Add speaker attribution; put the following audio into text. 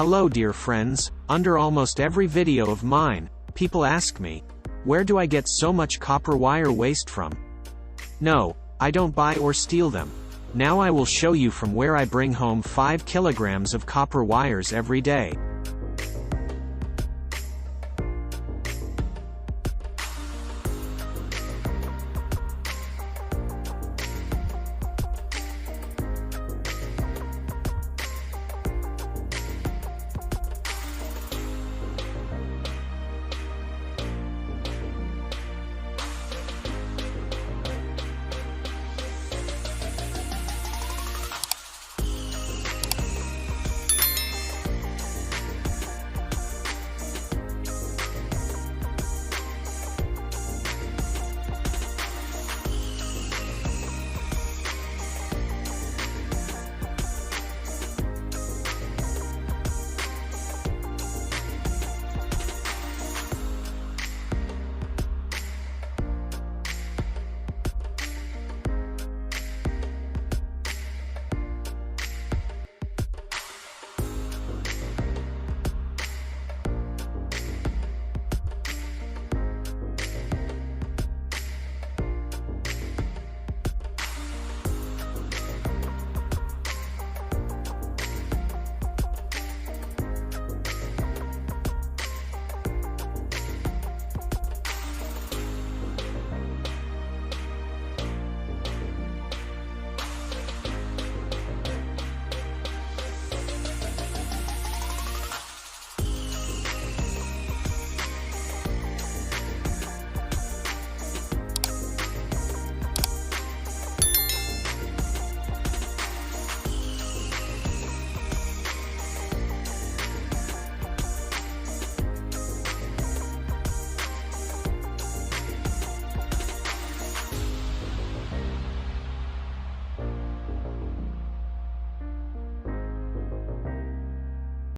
Speaker 1: Hello dear friends, under almost every video of mine, people ask me, where do I get so much copper wire waste from? No, I don't buy or steal them. Now I will show you from where I bring home 5 kilograms of copper wires every day.